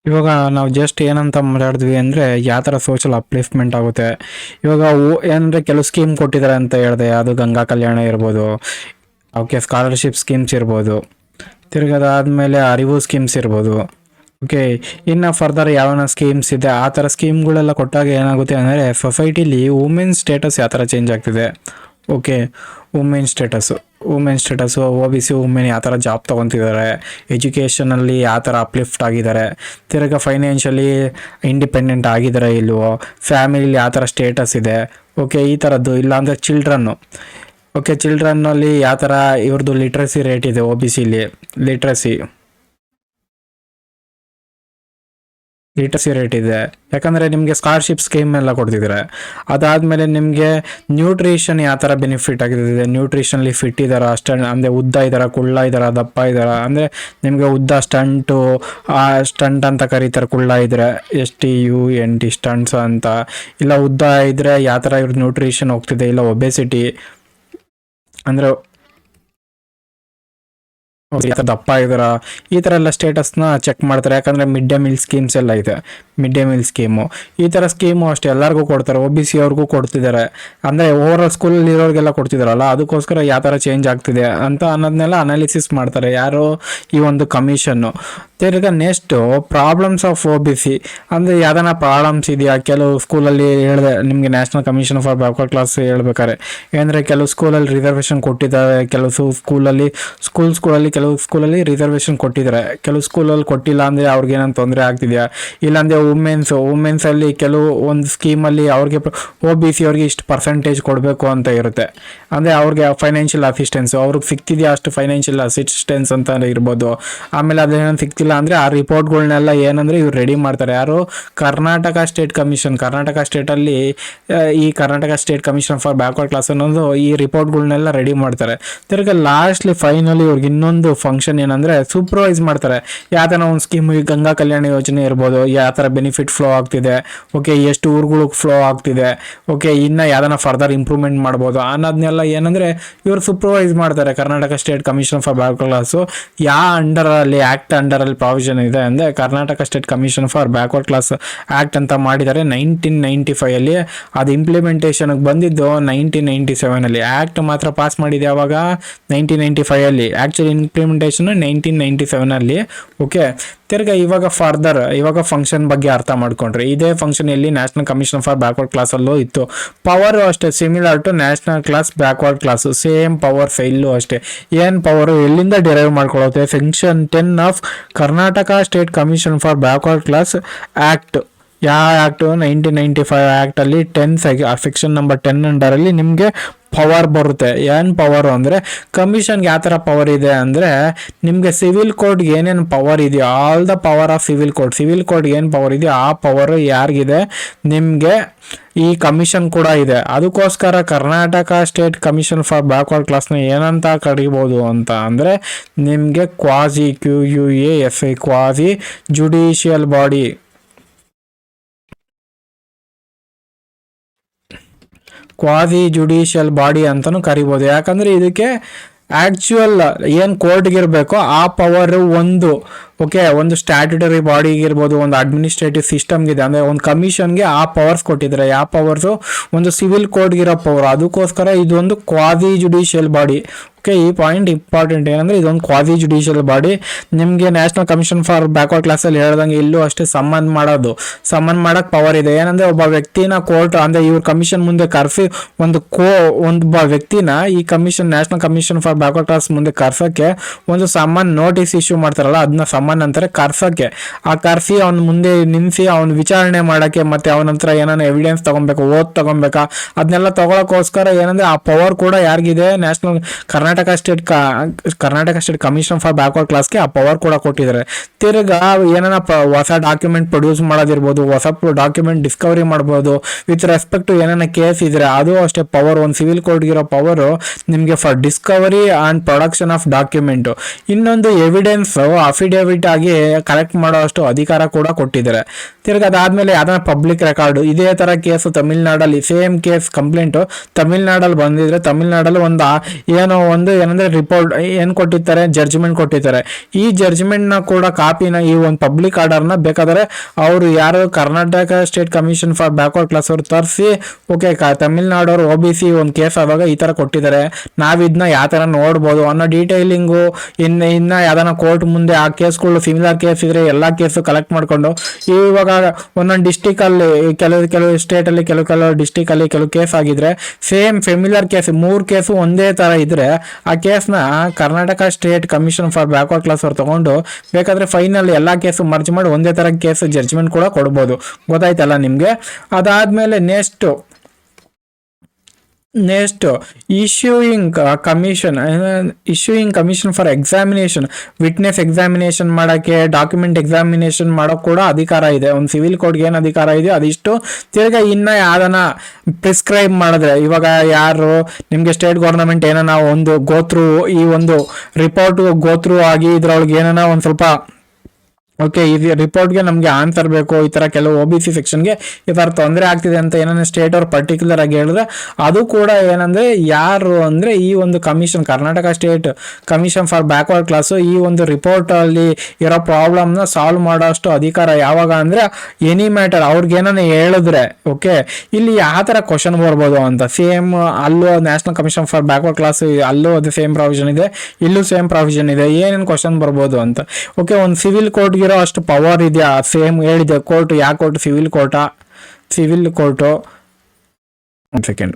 ಇವಾಗ ನಾವು ಜಸ್ಟ್ ಏನಂತ ಮಾತಾಡಿದ್ವಿ ಅಂದರೆ ಯಾವ ಥರ ಸೋಷಲ್ ಅಪ್ಲಿಫ್ಟ್ಮೆಂಟ್ ಆಗುತ್ತೆ. ಇವಾಗ ಏನಂದರೆ ಕೆಲವು ಸ್ಕೀಮ್ ಕೊಟ್ಟಿದ್ದಾರೆ ಅಂತ ಹೇಳಿದೆ, ಅದು ಗಂಗಾ ಕಲ್ಯಾಣ ಇರ್ಬೋದು, ಓಕೆ, ಸ್ಕಾಲರ್ಶಿಪ್ ಸ್ಕೀಮ್ಸ್ ಇರ್ಬೋದು, ತಿರ್ಗದಾದ್ಮೇಲೆ ಅರಿವು ಸ್ಕೀಮ್ಸ್ ಇರ್ಬೋದು. ಓಕೆ, ಇನ್ನು ಫರ್ದರ್ ಯಾವನ ಸ್ಕೀಮ್ಸ್ ಇದೆ, ಆ ಥರ ಸ್ಕೀಮ್ಗಳೆಲ್ಲ ಕೊಟ್ಟಾಗ ಏನಾಗುತ್ತೆ ಅಂದರೆ ಸೊಸೈಟಿಲಿ ವುಮೆನ್ ಸ್ಟೇಟಸ್ ಯಾವ ಥರ ಚೇಂಜ್ ಆಗ್ತಿದೆ. Okay, women status OBC women ಯಾವ ಥರ ಜಾಬ್ ತೊಗೊತಿದ್ದಾರೆ, ಎಜುಕೇಷನಲ್ಲಿ ಯಾವ ಥರ ಅಪ್ಲಿಫ್ಟ್ ಆಗಿದ್ದಾರೆ, ತಿರ್ಗ ಫೈನಾನ್ಷಿಯಲಿ ಇಂಡಿಪೆಂಡೆಂಟ್ ಆಗಿದ್ದಾರೆ ಇಲ್ವೋ, ಫ್ಯಾಮಿಲಿಲಿ ಯಾವ ಥರ ಸ್ಟೇಟಸ್ ಇದೆ. ಓಕೆ, ಈ ಥರದ್ದು. ಇಲ್ಲಾಂದರೆ ಚಿಲ್ಡ್ರನ್ನಲ್ಲಿ ಯಾವ ಥರ ಇವ್ರದ್ದು ಲಿಟ್ರಸಿ ರೇಟ್ ಇದೆ, OBCಲಿ ಲಿಟ್ರಸಿ ರೇಟ್ ಇದೆ. ಯಾಕಂದರೆ ನಿಮಗೆ ಸ್ಕಾಲರ್ಶಿಪ್ ಸ್ಕೀಮ್ ಎಲ್ಲ ಕೊಡ್ತಿದ್ದಾರೆ. ಅದಾದಮೇಲೆ ನಿಮಗೆ ನ್ಯೂಟ್ರಿಷನ್ ಯಾವ ಥರ ಬೆನಿಫಿಟ್ ಆಗಿದೆ, ನ್ಯೂಟ್ರಿಷನ್ಲಿ ಫಿಟ್ ಇದ್ದಾರಾ, ಅಂದರೆ ಉದ್ದ ಇದ್ದಾರಾ, ಕುಳ್ಳ ಇದ್ದಾರಾ, ದಪ್ಪ ಇದ್ದಾರಾ, ಅಂದರೆ ನಿಮಗೆ ಉದ್ದ ಸ್ಟಂಟ್ ಅಂತ ಕರೀತಾರೆ, ಕುಳ್ಳ ಇದ್ದರೆ STUNT ಸ್ಟಂಟ್ಸ್ ಅಂತ, ಇಲ್ಲ ಉದ್ದ ಇದ್ದರೆ ಯಾವ ಥರ ಇವ್ರ ನ್ಯೂಟ್ರಿಷನ್ ಹೋಗ್ತಿದೆ, ಇಲ್ಲ ಒಬೆಸಿಟಿ ಅಂದರೆ ದಪ್ಪ ಇದ್ದಾರ, ಈ ಥರ ಎಲ್ಲ ಸ್ಟೇಟಸ್ನ ಚೆಕ್ ಮಾಡ್ತಾರೆ. ಯಾಕಂದರೆ ಮಿಡ್ ಡೇ ಮೀಲ್ ಸ್ಕೀಮ್ಸ್ ಎಲ್ಲ ಇದೆ. ಮಿಡ್ ಡೇ ಮೀಲ್ ಸ್ಕೀಮು, ಈ ಥರ ಸ್ಕೀಮು ಅಷ್ಟೇ ಎಲ್ಲರಿಗೂ ಕೊಡ್ತಾರೆ. OBC ಅವ್ರಿಗೂ ಕೊಡ್ತಿದ್ದಾರೆ, ಅಂದರೆ ಓವರಾಲ್ ಸ್ಕೂಲಲ್ಲಿ ಇರೋರಿಗೆಲ್ಲ ಕೊಡ್ತಿದ್ದಾರಲ್ಲ, ಅದಕ್ಕೋಸ್ಕರ ಯಾವ ಥರ ಚೇಂಜ್ ಆಗ್ತಿದೆ ಅಂತ ಅನ್ನೋದನ್ನೆಲ್ಲ ಅನಾಲಿಸಿಸ್ ಮಾಡ್ತಾರೆ ಯಾರು, ಈ ಒಂದು ಕಮಿಷನ್ನು. ತಿರ್ಗ ನೆಕ್ಸ್ಟು ಪ್ರಾಬ್ಲಮ್ಸ್ ಆಫ್ OBC, ಅಂದರೆ ಯಾವ್ದಾನ ಪ್ರಾಬ್ಲಮ್ಸ್ ಇದೆಯಾ. ಕೆಲವು ಸ್ಕೂಲಲ್ಲಿ ಹೇಳಿದೆ ನಿಮಗೆ, national commission for backward class ಹೇಳ್ಬೇಕಾರೆ ಏನಂದರೆ ಕೆಲವು ಸ್ಕೂಲಲ್ಲಿ ರಿಸರ್ವೇಷನ್ ಕೊಟ್ಟಿದ್ದಾರೆ, ಕೆಲವು ಸ್ಕೂಲಲ್ಲಿ ರಿಸರ್ವೇಷನ್ ಕೊಟ್ಟಿದ್ದಾರೆ, ಕೆಲವು ಸ್ಕೂಲಲ್ಲಿ ಕೊಟ್ಟಿಲ್ಲ. ಅಂದರೆ ಅವ್ರಿಗೆ ಏನಂತ ತೊಂದರೆ ಆಗ್ತಿದೆಯಾ, ಇಲ್ಲಾಂದರೆ ವುಮೆನ್ಸಲ್ಲಿ ಕೆಲವು ಒಂದು ಸ್ಕೀಮಲ್ಲಿ ಅವ್ರಿಗೆ OBC ಅವ್ರಿಗೆ ಇಷ್ಟು ಪರ್ಸೆಂಟೇಜ್ ಕೊಡಬೇಕು ಅಂತ ಇರುತ್ತೆ. ಅಂದರೆ ಅವ್ರಿಗೆ ಫೈನಾನ್ಷಿಯಲ್ ಅಸಿಸ್ಟೆನ್ಸ್ ಅವ್ರಿಗೆ ಸಿಗ್ತಿದೆಯಾ, ಅಷ್ಟು ಫೈನಾನ್ಷಿಯಲ್ ಅಸಿಸ್ಟೆನ್ಸ್ ಅಂತ ಇರ್ಬೋದು. ಆಮೇಲೆ ಅದೇನೋ ಸಿಗ್ತಿಲ್ಲ ಅಂದರೆ ಆ ರಿಪೋರ್ಟ್ಗಳನ್ನೆಲ್ಲ ಏನಂದರೆ ಇವ್ರು ರೆಡಿ ಮಾಡ್ತಾರೆ. ಯಾರು, Karnataka state commission for backward class ಅನ್ನೋದು ಈ ರಿಪೋರ್ಟ್ಗಳನ್ನೆಲ್ಲ ರೆಡಿ ಮಾಡ್ತಾರೆ. ತಿರ್ಗ ಲಾಸ್ಟ್ಲಿ ಫೈನಲಿ ಇವ್ರಿಗೆ ಇನ್ನೊಂದು ಫಂಕ್ಷನ್ ಏನಂದರೆ ಸೂಪರ್ವೈಸ್ ಮಾಡ್ತಾರೆ. ಯಾವ್ದಾನ ಒಂದು ಸ್ಕೀಮ್, ಈ ಗಂಗಾ ಕಲ್ಯಾಣ ಯೋಜನೆ ಇರ್ಬೋದು, ಯಾವ ಥರ ಬೆನಿಫಿಟ್ ಫ್ಲೋ ಆಗ್ತಿದೆ, ಓಕೆ, ಎಷ್ಟು ಊರುಗಳಿಗೆ ಫ್ಲೋ ಆಗ್ತಿದೆ, ಓಕೆ, ಇನ್ನು ಯಾವ್ದಾನ ಫರ್ದರ್ ಇಂಪ್ರೂವ್ಮೆಂಟ್ ಮಾಡ್ಬೋದು ಅನ್ನೋದನ್ನೆಲ್ಲ ಏನಂದರೆ ಇವರು ಸೂಪರ್ವೈಸ್ ಮಾಡ್ತಾರೆ. Karnataka state commission for backward class ಯಾವ ಅಂಡರಲ್ಲಿ, ಆ್ಯಕ್ಟ್ ಅಂಡರಲ್ಲಿ ಪ್ರಾವಿಷನ್ ಇದೆ ಅಂದರೆ Karnataka state commission for backward class act ಅಂತ ಮಾಡಿದ್ದಾರೆ 1995ಅಲ್ಲಿ. ಅದು ಇಂಪ್ಲಿಮೆಂಟೇಷನ್ಗೆ ಬಂದಿದ್ದು 1997ಅಲ್ಲಿ. ಆ್ಯಕ್ಟ್ ಮಾತ್ರ ಪಾಸ್ ಮಾಡಿದೆ ಅವಾಗ 1995ಅಲ್ಲಿ, ಆ್ಯಕ್ಚುಲಿ ಇಂಪ್ಲಿಮೆಂಟೇಷನ್ 1997ಅಲ್ಲಿ. ಓಕೆ, ತಿರ್ಗ ಇವಾಗ ಫಂಕ್ಷನ್ ಬಗ್ಗೆ ಅರ್ಥ ಮಾಡ್ಕೊಂಡ್ರೆ, ಇದೇ ಫಂಕ್ಷನ್ ಎಲ್ಲಿ ನ್ಯಾಷನಲ್ ಕಮಿಷನ್ ಫಾರ್ ಬ್ಯಾಕ್ವರ್ಡ್ ಕ್ಲಾಸಲ್ಲೂ ಇತ್ತು. ಪವರು ಅಷ್ಟೇ similar to national class backward class, same powers ಇಲ್ಲೂ ಅಷ್ಟೇ. ಏನು ಪವರು ಎಲ್ಲಿಂದ ಡಿರೈವ್ ಮಾಡ್ಕೊಳ್ಳುತ್ತೆ, section 10 of Karnataka state commission for backward class act. ಯಾವ ಆ್ಯಕ್ಟು, 1995 ಆ್ಯಕ್ಟಲ್ಲಿ 10 ಸೆಕ್ಷನ್ ನಂಬರ್ 10 ಅಂಡರಲ್ಲಿ ನಿಮಗೆ ಪವರ್ ಬರುತ್ತೆ. ಏನು ಪವರು ಅಂದರೆ ಕಮಿಷನ್ಗೆ ಯಾವ ಥರ ಪವರ್ ಇದೆ ಅಂದರೆ, ನಿಮಗೆ ಸಿವಿಲ್ ಕೋಡ್ಗೆ ಏನೇನು ಪವರ್ ಇದೆಯೋ, all the power of civil ಕೋಡ್ಗೆ ಏನು ಪವರ್ ಇದೆಯೋ ಆ ಪವರು ಯಾರಿಗಿದೆ, ನಿಮಗೆ ಈ ಕಮಿಷನ್ ಕೂಡ ಇದೆ. ಅದಕ್ಕೋಸ್ಕರ Karnataka state commission for backward ಕ್ಲಾಸ್ನ ಏನಂತ ಕರಿಬೋದು ಅಂತ ಅಂದರೆ, ನಿಮಗೆ quasi QUASI quasi judicial body, quasi judicial body ಅಂತಲೂ ಕರಿಬೋದು. ಯಾಕಂದರೆ ಇದಕ್ಕೆ ಆ್ಯಕ್ಚುಯಲ್ ಏನು ಕೋರ್ಟ್ಗಿರಬೇಕೋ ಆ ಪವರು ಒಂದು ಸ್ಟ್ಯಾಟ್ಯುಟರಿ ಬಾಡಿಗಿರ್ಬೋದು, ಒಂದು ಅಡ್ಮಿನಿಸ್ಟ್ರೇಟಿವ್ ಸಿಸ್ಟಮ್ಗಿದೆ. ಅಂದರೆ ಒಂದು ಕಮಿಷನ್ಗೆ ಆ ಪವರ್ಸ್ ಕೊಟ್ಟಿದ್ದಾರೆ. ಯಾವ ಪವರ್ಸು, ಒಂದು ಸಿವಿಲ್ ಕೋರ್ಟ್ಗಿರೋ ಪವರ್. ಅದಕ್ಕೋಸ್ಕರ ಇದೊಂದು ಕ್ವಾಸಿ ಜುಡಿಷಿಯಲ್ ಬಾಡಿ. ಓಕೆ, ಈ ಪಾಯಿಂಟ್ ಇಂಪಾರ್ಟೆಂಟ್. ಏನಂದರೆ ಇದೊಂದು ಕ್ವಾಸಿ ಜುಡಿಷಿಯಲ್ ಬಾಡಿ. ನಿಮಗೆ ನ್ಯಾಷನಲ್ ಕಮಿಷನ್ ಫಾರ್ ಬ್ಯಾಕ್ವರ್ಡ್ ಕ್ಲಾಸಲ್ಲಿ ಹೇಳ್ದಂಗೆ ಇಲ್ಲೂ ಅಷ್ಟೇ ಸಮ್ಮನ್ ಮಾಡೋಕ್ಕೆ ಪವರ್ ಇದೆ. ಏನಂದರೆ ಒಬ್ಬ ವ್ಯಕ್ತಿನ ಕೋರ್ಟ್, ಅಂದರೆ ಇವ್ರ ಕಮಿಷನ್ ಮುಂದೆ ಕರೆಸಿ ಒಬ್ಬ ವ್ಯಕ್ತಿನ ಈ commission, national commission for backward class ಮುಂದೆ ಕರ್ಸೋಕ್ಕೆ ಒಂದು ಸಮ್ಮನ್ ನೋಟಿಸ್ ಇಶ್ಯೂ ಮಾಡ್ತಾರಲ್ಲ, ಅದನ್ನ ಸಮ್ಮನ್ ಅಂತಾರೆ, ಕರ್ಸೋಕ್ಕೆ. ಆ ಕರ್ಸಿ ಅವ್ನ ಮುಂದೆ ನಿಲ್ಲಿಸಿ ಅವ್ನ ವಿಚಾರಣೆ ಮಾಡೋಕ್ಕೆ, ಮತ್ತು ಅವನ ಹತ್ರ ಏನಾನ ಎವಿಡೆನ್ಸ್ ತೊಗೊಬೇಕಾ, ಅದನ್ನೆಲ್ಲ ತೊಗೊಳಕ್ಕೋಸ್ಕರ ಏನಂದರೆ ಆ ಪವರ್ ಕೂಡ ಯಾರಿಗಿದೆ, Karnataka state commission for backward ಕ್ಲಾಸ್ಗೆ ಆ ಪವರ್ ಕೂಡ ಕೊಟ್ಟಿದ್ದಾರೆ. ತಿರ್ಗಾ ಏನಾನ ಹೊಸ ಡಾಕ್ಯುಮೆಂಟ್ ಪ್ರೊಡ್ಯೂಸ್ ಮಾಡೋದಿರ್ಬೋದು, ಹೊಸ ಡಾಕ್ಯುಮೆಂಟ್ ಡಿಸ್ಕವರಿ ಮಾಡ್ಬೋದು, ವಿತ್ ರೆಸ್ಪೆಕ್ಟ್ ಟು ಏನಾನ ಕೇಸ್ ಇದ್ರೆ ಅದು ಅಷ್ಟೇ ಪವರ್. ಒಂದು ಸಿವಿಲ್ ಕೋರ್ಟ್ಗಿರೋ ಪವರು ನಿಮಗೆ for Discovery and production of document. ಇನ್ನೊಂದು ಎವಿಡೆನ್ಸ್, ಅಫಿಡೇವಿಟ್ ಕಂಪ್ಲೀಟ್ ಆಗಿ ಕಲೆಕ್ಟ್ ಮಾಡೋ ಅಷ್ಟು ಅಧಿಕಾರ ಕೂಡ ಕೊಟ್ಟಿದ್ದಾರೆ. ತಿರ್ಗಿ ಅದಾದ್ಮೇಲೆ ಯಾವ್ದಾರ ಪಬ್ಲಿಕ್ ರೆಕಾರ್ಡ್ ಇದೇ ತರ ಕೇಸು ತಮಿಳ್ನಾಡಲ್ಲಿ ಸೇಮ್ ಕೇಸ್ ಕಂಪ್ಲೇಂಟು ತಮಿಳ್ನಾಡಲ್ಲಿ ಬಂದಿದ್ರೆ ತಮಿಳ್ನಾಡಲ್ಲಿ ಏನಂದ್ರೆ ರಿಪೋರ್ಟ್ ಏನ್ ಕೊಟ್ಟಿರ್ತಾರೆ, ಜಡ್ಜ್ಮೆಂಟ್ ಕೊಟ್ಟಿರ್ತಾರೆ. ಈ ಜಡ್ಜ್ಮೆಂಟ್ ನ ಕೂಡ ಕಾಪಿನ ಈ ಒಂದು ಪಬ್ಲಿಕ್ ಆರ್ಡರ್ನ ಬೇಕಾದ್ರೆ ಅವರು ಯಾರು Karnataka state commission for backward class ಅವ್ರು ತರಿಸಿ ಓಕೆ ತಮಿಳ್ನಾಡವ್ರು OBC ಒಂದು ಕೇಸ್ ಆದಾಗ ಈ ತರ ಕೊಟ್ಟಿದ್ದಾರೆ, ನಾವ್ ಇದನ್ನ ಯಾವ ತರ ನೋಡ್ಬೋದು ಅನ್ನೋ ಡೀಟೇಲಿಂಗು ಇನ್ನ ಯಾವ್ದಾನ ಕೋರ್ಟ್ ಮುಂದೆ ಆ ಕೇಸ್ಗಳು ಸಿಮಿಲರ್ ಕೇಸ್ ಇದ್ರೆ ಎಲ್ಲಾ ಕೇಸು ಕಲೆಕ್ಟ್ ಮಾಡ್ಕೊಂಡು ಇವಾಗ ಒಂದೊಂದು ಡಿಸ್ಟಿಕ್ ಅಲ್ಲಿ ಕೆಲವು ಸ್ಟೇಟ್ ಅಲ್ಲಿ ಕೆಲವು ಡಿಸ್ಟಿಕ್ ಅಲ್ಲಿ ಕೆಲವು ಕೇಸ್ ಆಗಿದ್ರೆ ಸೇಮ್ ಫೆಮಿಲರ್ ಕೇಸ್ 3 ಕೇಸು ಒಂದೇ ತರ ಇದ್ರೆ ಆ ಕೇಸ್ನ Karnataka state commission for backward class ಅವ್ರು ತಗೊಂಡು ಬೇಕಾದ್ರೆ ಫೈನಲ್ ಎಲ್ಲಾ ಕೇಸು ಮರ್ಜ್ ಮಾಡಿ ಒಂದೇ ತರ ಕೇಸ್ ಜಡ್ಜ್ಮೆಂಟ್ ಕೂಡ ಕೊಡ್ಬೋದು. ಗೊತ್ತಾಯ್ತಲ್ಲ ನಿಮ್ಗೆ. ಅದಾದ್ಮೇಲೆ next issuing commission for examination, witness examination ಮಾಡಕ್ಕೆ, ಡಾಕ್ಯುಮೆಂಟ್ ಎಕ್ಸಾಮಿನೇಷನ್ ಮಾಡೋಕೆ ಕೂಡ ಅಧಿಕಾರ ಇದೆ. ಒಂದು ಸಿವಿಲ್ ಕೋರ್ಟ್ಗೆ ಏನು ಅಧಿಕಾರ ಇದೆಯೋ ಅದಿಷ್ಟು. ತಿರ್ಗಾ ಇನ್ನ ಯಾವ್ದನ ಪ್ರಿಸ್ಕ್ರೈಬ್ ಮಾಡಿದ್ರೆ, ಇವಾಗ ಯಾರು ನಿಮ್ಗೆ ಸ್ಟೇಟ್ ಗೌರ್ನಮೆಂಟ್ ಏನನ ಒಂದು ಗೋತ್ರು ಈ ಒಂದು ರಿಪೋರ್ಟ್ ಗೋತ್ರು ಆಗಿ ಇದ್ರೊಳಗೆ ಏನನ ಒಂದು ಸ್ವಲ್ಪ ಓಕೆ ಈ ರಿಪೋರ್ಟ್ಗೆ ನಮಗೆ ಆನ್ಸರ್ ಬೇಕು, ಈ ತರ ಕೆಲವು OBC ಸೆಕ್ಷನ್ಗೆ ಈ ತರ ತೊಂದರೆ ಆಗ್ತಿದೆ ಅಂತ ಏನಂದ್ರೆ ಸ್ಟೇಟ್ ಅವ್ರು ಪರ್ಟಿಕ್ಯುಲರ್ ಆಗಿ ಹೇಳಿದ್ರೆ ಅದು ಕೂಡ ಏನಂದ್ರೆ ಯಾರು ಅಂದ್ರೆ ಈ ಒಂದು commission Karnataka state commission for backward class ಈ ಒಂದು ರಿಪೋರ್ಟ್ ಅಲ್ಲಿ ಇರೋ ಪ್ರಾಬ್ಲಮ್ ನ ಸಾಲ್ವ್ ಮಾಡೋ ಅಷ್ಟು ಅಧಿಕಾರ ಯಾವಾಗ ಅಂದ್ರೆ ಎನಿ ಮ್ಯಾಟರ್ ಅವ್ರಿಗೆ ಏನಾನ ಹೇಳಿದ್ರೆ ಓಕೆ ಇಲ್ಲಿ ಯಾವ ತರ ಕ್ವಶನ್ ಬರ್ಬೋದು ಅಂತ. ಸೇಮ್ ಅಲ್ಲೂ national commission for backward class ಅಲ್ಲೂ ಅದು ಸೇಮ್ ಪ್ರಾವಿಷನ್ ಇದೆ, ಇಲ್ಲೂ ಸೇಮ್ ಪ್ರಾವಿಷನ್ ಇದೆ, ಏನೇನು ಕ್ವಶನ್ ಬರ್ಬೋದು ಅಂತ. ಓಕೆ ಒಂದು ಸಿವಿಲ್ ಕೋರ್ಟ್ಗೆ ಅಷ್ಟು ಪವರ್ ಇದೆಯಾ? ಸೇಮ್ ಹೇಳಿದೆ ಕೋರ್ಟ್, ಯಾವ ಕೋರ್ಟ್? Civil court. ಒಂದು ಸೆಕೆಂಡ್